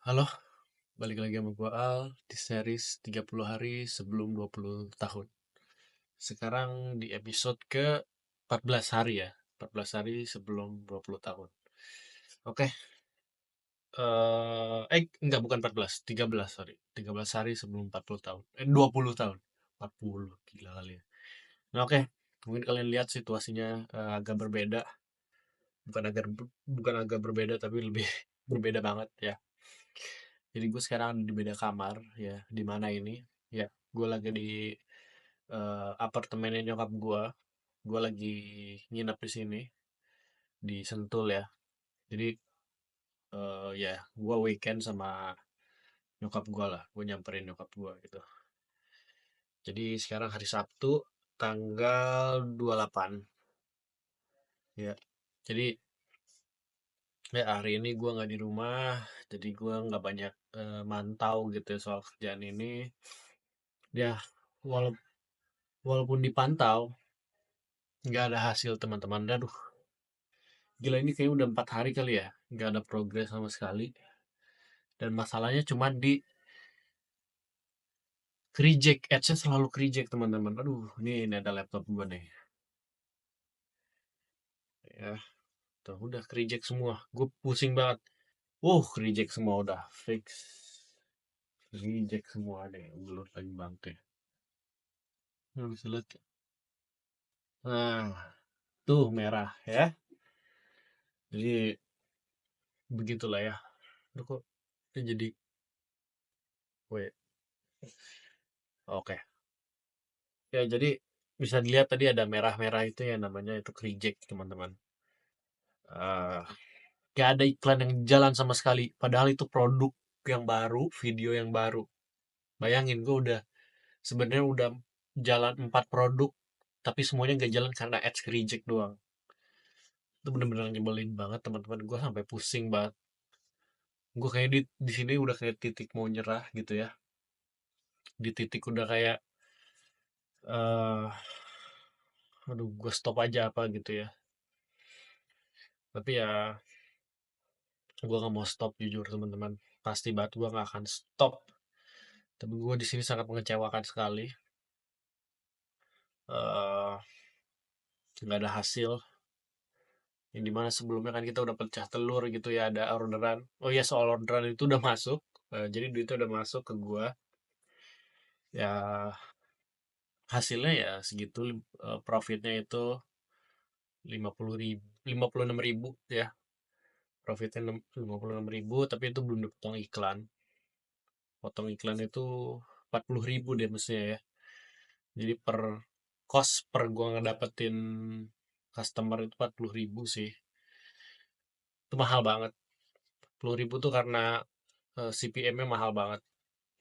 Halo, balik lagi sama gua Al di series 30 hari sebelum 20 tahun. Sekarang di episode ke 14 hari ya. 14 hari sebelum 20 tahun. Oke, enggak bukan 14, 13 sorry. 13 hari sebelum 40 tahun. 20 tahun. 40, gila kali ya. Nah, oke, mungkin kalian lihat situasinya agak berbeda. Bukan agak berbeda tapi lebih berbeda banget ya. Jadi gue sekarang ada di beda kamar ya. Di mana ini? Ya, gue lagi di apartemennya nyokap gue. Gue lagi nginep di sini di Sentul ya. Jadi ya gue weekend sama nyokap gue lah. Gue nyamperin nyokap gue gitu. Jadi sekarang hari Sabtu tanggal 28 ya. Jadi ya hari ini gue nggak di rumah. Jadi gue nggak banyak mantau gitu ya soal kerjaan ini. Ya walaupun dipantau nggak ada hasil teman-teman. Aduh, gila ini kayaknya udah 4 hari kali ya nggak ada progres sama sekali. Dan masalahnya cuma di reject, ads selalu reject teman-teman. Aduh, ini ada laptop gua nih. Ya, tuh udah reject semua. Gue pusing banget. Reject semua udah fix. Reject semua deh. Belum lagi bangke. Bisa lihat. Nah, tuh merah ya. Jadi begitulah ya. Aduh, kok ini jadi wait. Oke. Ya, jadi bisa dilihat tadi ada merah-merah itu ya namanya itu reject teman-teman. Ah, gak ada iklan yang jalan sama sekali. Padahal itu produk yang baru, video yang baru. Bayangin gue udah sebenarnya udah jalan 4 produk, tapi semuanya gak jalan karena ads reject doang. Itu bener-bener nyebelin banget teman-teman. Gue sampai pusing banget. Gue kayak di sini udah kayak titik mau nyerah gitu ya. Di titik udah kayak eh aduh gue stop aja apa gitu ya. Tapi ya gue gak mau stop jujur teman-teman. Pasti banget gue gak akan stop. Tapi gue di sini sangat mengecewakan sekali. eh nggak ada hasil. Yang dimana sebelumnya kan kita udah pecah telur gitu ya, ada orderan. Oh iya, soal orderan itu udah masuk. Jadi duitnya udah masuk ke gua. Ya hasilnya ya segitu. Profitnya itu 50.000, 56.000 ya. Profitnya 56.000, tapi itu belum dipotong iklan. Potong iklan itu 40.000 deh mestinya ya. Jadi cost per gua ngedapetin customer itu 40.000 sih. Itu mahal banget. 10.000 tuh karena CPM-nya mahal banget.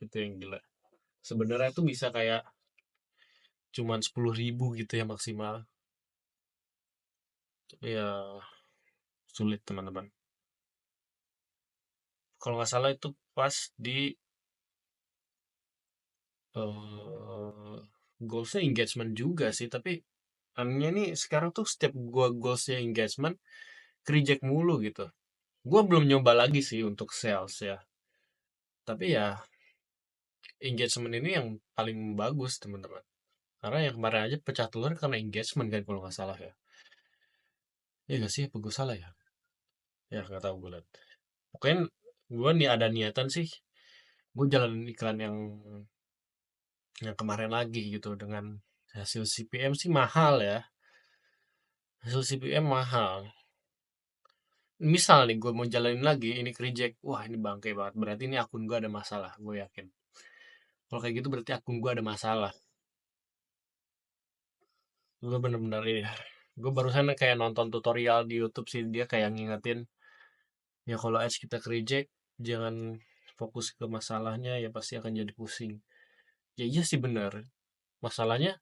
Itu yang gila. Sebenarnya tuh bisa kayak cuman 10.000 gitu ya maksimal. Tapi ya sulit teman-teman. Kalau nggak salah itu pas di eh goalsnya engagement juga sih. Tapi anehnya nih sekarang tuh setiap gua goalsnya engagement, reject mulu gitu. Gua belum nyoba lagi sih untuk sales ya. Tapi ya engagement ini yang paling bagus teman-teman. Karena yang kemarin aja pecah telur karena engagement kan kalau nggak salah ya. Ya nggak sih, apa gue salah ya? Ya nggak tahu gue liat. Pokoknya gue nih ada niatan sih. Gue jalan iklan yang kemarin lagi gitu dengan hasil CPM sih mahal ya. Hasil CPM mahal. Misal nih gue mau jalanin lagi, ini reject. Wah ini bangke banget. Berarti ini akun gue ada masalah. Gue yakin. Kalau kayak gitu berarti akun gue ada masalah. Gue bener-bener ini. Gue barusan kayak nonton tutorial di YouTube sih. Dia kayak ngingetin. Ya kalau ads kita reject, jangan fokus ke masalahnya. Ya pasti akan jadi pusing. Ya iya sih bener. Masalahnya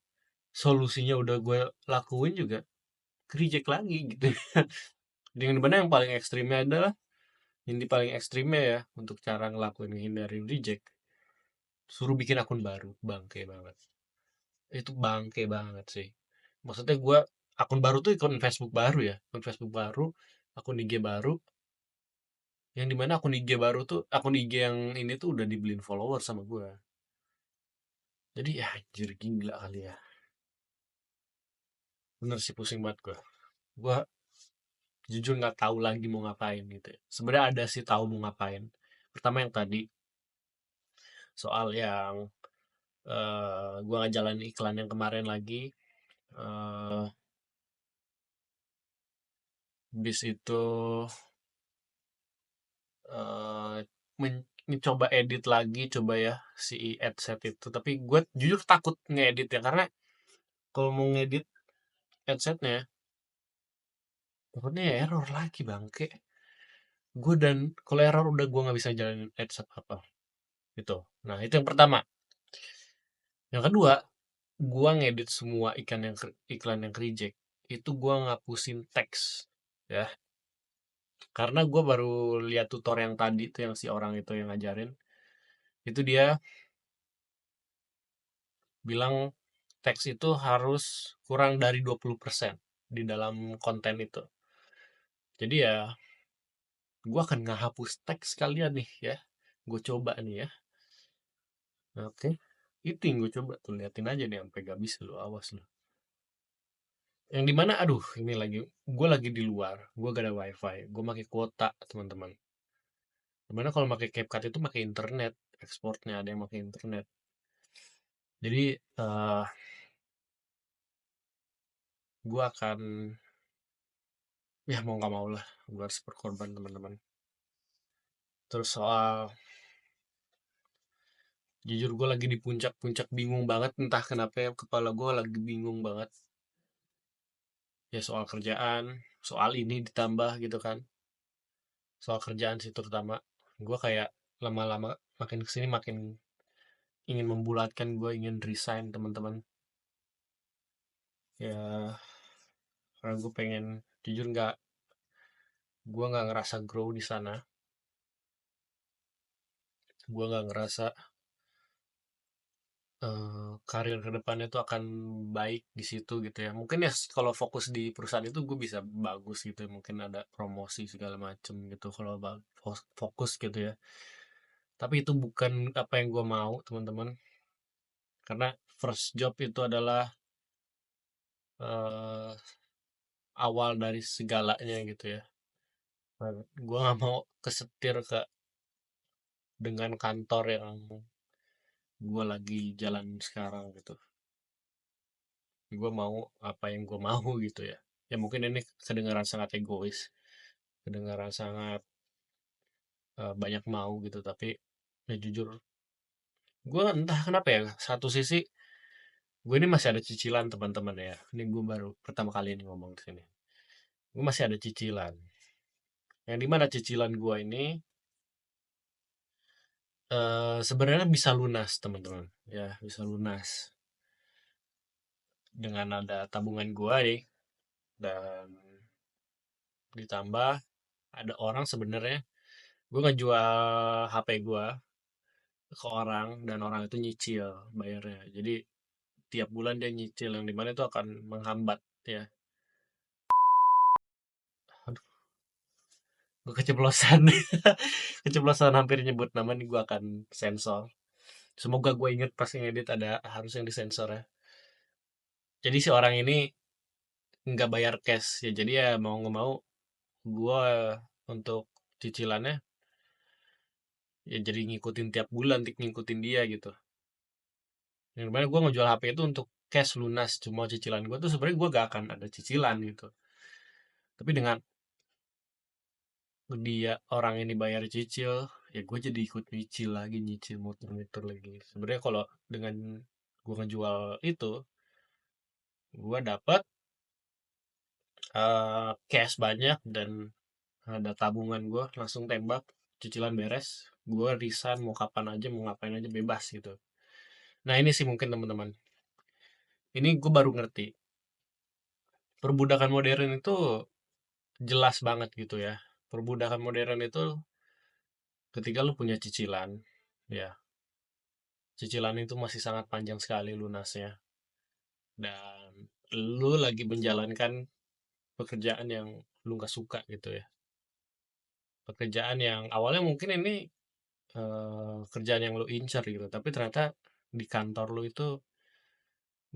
solusinya udah gue lakuin juga reject lagi gitu. Dengan mana yang paling ekstrimnya adalah ini paling ekstrimnya ya untuk cara ngelakuin hindarin reject, suruh bikin akun baru. Bangke banget. Itu bangke banget sih. Maksudnya gue akun baru tuh akun Facebook baru ya, akun Facebook baru, akun IG baru, Yang dimana akun IG baru tuh, akun IG yang ini tuh udah dibeliin follower sama gue. Jadi ya anjir gila kali ya. Bener sih pusing banget gue. Gue jujur nggak tahu lagi mau ngapain gitu ya. Sebenarnya ada sih tahu mau ngapain. Pertama yang tadi soal yang gue ngejalanin iklan yang kemarin lagi. eh bis itu eh mencoba edit lagi coba ya si adset itu. Tapi gue jujur takut ngedit ya karena kalau mau ngedit adsetnya takutnya ya error lagi bangke. Gue dan kalau error udah gue nggak bisa jalanin adset apa gitu. Nah itu yang pertama. Yang kedua, gua ngedit semua iklan yang reject itu gua ngapusin teks ya, karena gua baru lihat tutor yang tadi tuh yang si orang itu yang ngajarin itu dia bilang teks itu harus kurang dari 20% di dalam konten itu. Jadi ya gua akan ngehapus teks sekalian nih ya, gue coba nih ya. Oke, itu yang gue coba tuh, liatin aja nih sampai gak bisa lo, awas lo. Yang dimana aduh ini lagi gue lagi di luar, gue gak ada wifi, gue pakai kuota teman-teman. Dimana kalau pakai CapCut itu pakai internet, ekspornya ada yang pakai internet. Jadi gue akan ya mau nggak mau lah, gue harus berkorban teman-teman. Terus soal jujur gue lagi di puncak-puncak bingung banget, entah kenapa ya, kepala gue lagi bingung banget. Ya soal kerjaan, soal ini ditambah gitu kan. Soal kerjaan sih terutama. Gue kayak lama-lama makin kesini makin ingin membulatkan, gue ingin resign teman-teman. Ya karena gue pengen jujur nggak, gue nggak ngerasa grow di sana. Gue nggak ngerasa karir kedepannya tuh akan baik di situ gitu ya. Mungkin ya kalau fokus di perusahaan itu gue bisa bagus gitu ya. Mungkin ada promosi segala macem gitu kalau fokus gitu ya. Tapi itu bukan apa yang gue mau teman-teman. Karena first job itu adalah eh, awal dari segalanya gitu ya. Gue nggak mau kesetir ke dengan kantor yang gue lagi jalan sekarang gitu. Gue mau apa yang gue mau gitu ya. Ya mungkin ini kedengaran sangat egois, kedengaran sangat banyak mau gitu, tapi ya jujur gue entah kenapa ya, satu sisi gue ini masih ada cicilan teman-teman ya. Ini gue baru pertama kali ini ngomong di sini. Gue masih ada cicilan. Yang dimana cicilan gue ini sebenarnya bisa lunas teman-teman. Ya bisa lunas dengan ada tabungan gue nih, dan ditambah ada orang sebenarnya gue ngejual HP gue ke orang dan orang itu nyicil bayarnya. Jadi tiap bulan dia nyicil yang dimana itu akan menghambat ya. Aduh, gue keceplosan. Keceplosan hampir nyebut nama nih, gue akan sensor. Semoga gue inget pas ngedit ada harus yang disensor ya. Jadi si orang ini nggak bayar cash ya. Jadi ya mau nggak mau gue untuk cicilannya ya jadi ngikutin tiap bulan, ngikutin dia gitu. Yang dimana gue ngejual HP itu untuk cash lunas, cuma cicilan gue tuh sebenarnya gue gak akan ada cicilan gitu. Tapi dengan dia orang ini bayar cicil, ya gue jadi ikut nyicil lagi, nyicil muter-muter lagi. Sebenarnya kalau dengan gue ngejual itu, gue dapat cash banyak dan ada tabungan, gue langsung tembak, cicilan beres, gue resign mau kapan aja, mau ngapain aja bebas gitu. Nah ini sih mungkin teman-teman, ini gue baru ngerti perbudakan modern itu jelas banget gitu ya. Perbudakan modern itu ketika lu punya cicilan, ya cicilan itu masih sangat panjang sekali lunasnya, dan lu lagi menjalankan pekerjaan yang lu nggak suka gitu ya. pekerjaan yang awalnya mungkin ini kerjaan yang lu incer gitu, tapi ternyata di kantor lu itu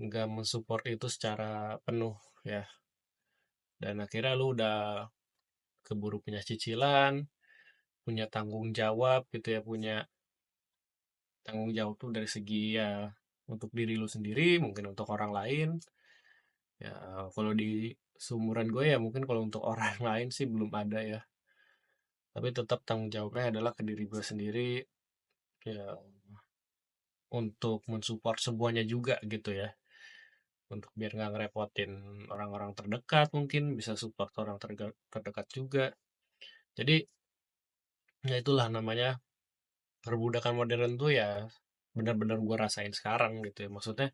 nggak mensupport itu secara penuh ya, dan akhirnya lu udah keburu punya cicilan, punya tanggung jawab gitu ya, punya tanggung jawab tuh dari segi ya untuk diri lu sendiri, mungkin untuk orang lain. Ya kalau di seumuran gue ya mungkin kalau untuk orang lain sih belum ada ya. Tapi tetap tanggung jawabnya adalah ke diri gue sendiri ya, untuk mensupport semuanya juga gitu ya. Untuk biar nggak ngerepotin orang-orang terdekat, mungkin bisa support orang terdekat juga. Jadi ya itulah namanya perbudakan modern tuh ya, benar-benar gue rasain sekarang gitu ya. Maksudnya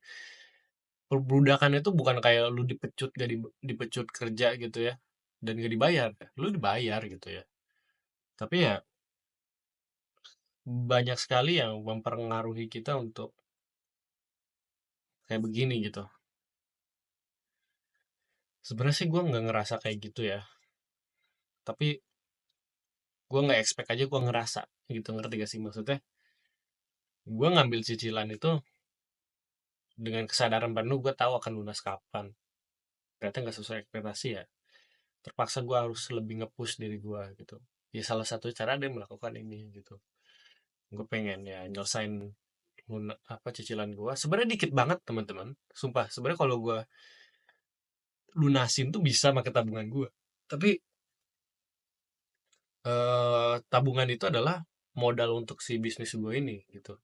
perbudakan itu bukan kayak lu dipecut gak dipecut kerja gitu ya, dan gak dibayar. Lu dibayar gitu ya. Tapi ya banyak sekali yang mempengaruhi kita untuk kayak begini gitu. Sebenarnya sih gue nggak ngerasa kayak gitu ya, tapi gue nggak expect aja gue ngerasa gitu, ngerti gak sih maksudnya? Gue ngambil cicilan itu dengan kesadaran penuh, gue tahu akan lunas kapan. Ternyata nggak sesuai ekspektasi ya. Terpaksa gue harus lebih nge-push diri gue gitu. Ya salah satu cara dia melakukan ini gitu. Gue pengen ya nyelesain apa cicilan gue. Sebenarnya dikit banget teman-teman. Sumpah. Sebenarnya kalau gue lunasin tuh bisa pakai tabungan gue. Tapi tabungan itu adalah modal untuk si bisnis gue ini gitu.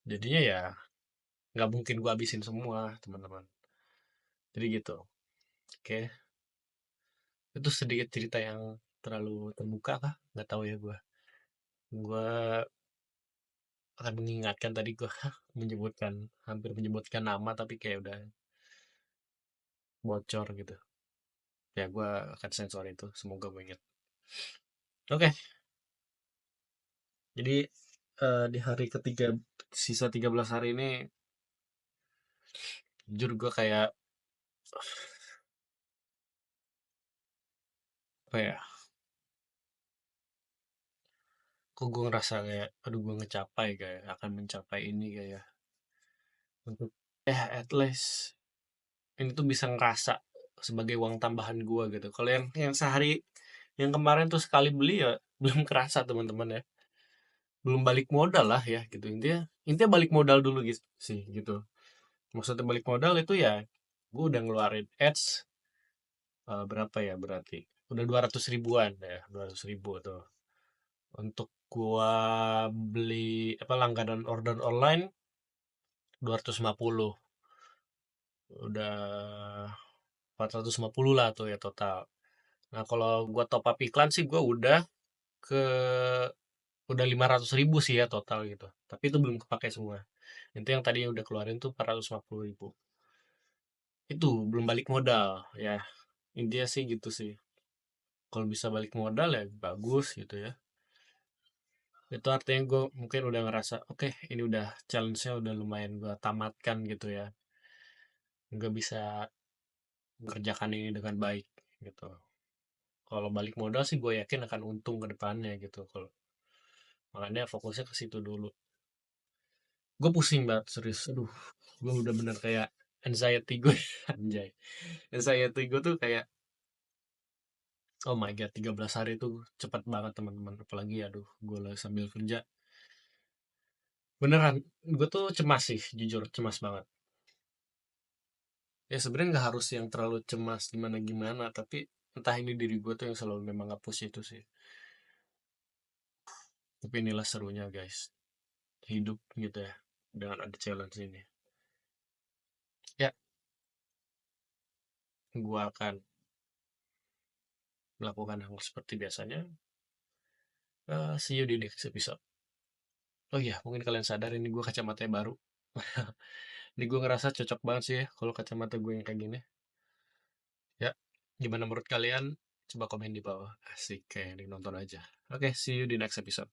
Jadinya ya nggak mungkin gue habisin semua teman-teman. Jadi gitu. Oke, itu sedikit cerita yang terlalu terbuka kah? Nggak tahu ya gue. Gue akan mengingatkan tadi gue menyebutkan, hampir menyebutkan nama tapi kayak udah bocor gitu. Ya gue akan sensor itu. Semoga gue ingat. Oke, jadi di hari ketiga, sisa 13 hari ini, jujur gue kayak apa ya? Kok gue ngerasa kayak, aduh gue ngecapai kayak akan mencapai ini kayak untuk at least ini tuh bisa ngerasa sebagai uang tambahan gue gitu. Kalau yang sehari yang kemarin tuh sekali beli ya belum kerasa teman-teman ya. Belum balik modal lah ya gitu. Intinya balik modal dulu gitu sih gitu. Maksudnya balik modal itu ya gue udah ngeluarin ads berapa ya berarti? Udah 200 ribuan ya, 200 ribu tuh. Untuk gua beli apa langganan order online 250, udah 450 lah tuh ya total. Nah, kalau gua top up iklan sih gua ke udah 500 ribu sih ya total gitu. Tapi itu belum kepake semua. Itu yang tadi udah keluarin tuh 450 ribu. Itu belum balik modal ya. Intinya sih gitu sih. Kalau bisa balik modal ya bagus gitu ya. Itu artinya gue mungkin udah ngerasa oke, ini udah challenge-nya udah lumayan gue tamatkan gitu ya. Gue bisa mengerjakan ini dengan baik gitu. Kalau balik modal sih gue yakin akan untung ke depannya gitu. Kalau makanya fokusnya ke situ dulu. Gue pusing banget serius. Aduh, gue udah bener kayak anxiety gue anjay. Anxiety gue tuh kayak oh my god, 13 hari itu cepat banget teman-teman. Apalagi aduh, gue lagi sambil kerja. Beneran, gue tuh cemas sih, jujur cemas banget. Ya sebenarnya nggak harus yang terlalu cemas gimana gimana, tapi entah ini diri gue tuh yang selalu memang ngapus itu sih. Tapi inilah serunya guys, hidup gitu ya, dengan ada challenge ini. Ya, gue akan melakukan hal seperti biasanya. See you di next episode. Oh iya, mungkin kalian sadar ini gue kacamatanya baru. Ini gue ngerasa cocok banget sih ya kalau kacamata gue yang kayak gini. Ya, gimana menurut kalian? Coba komen di bawah. Asik, kayak nonton aja. Oke, see you di next episode.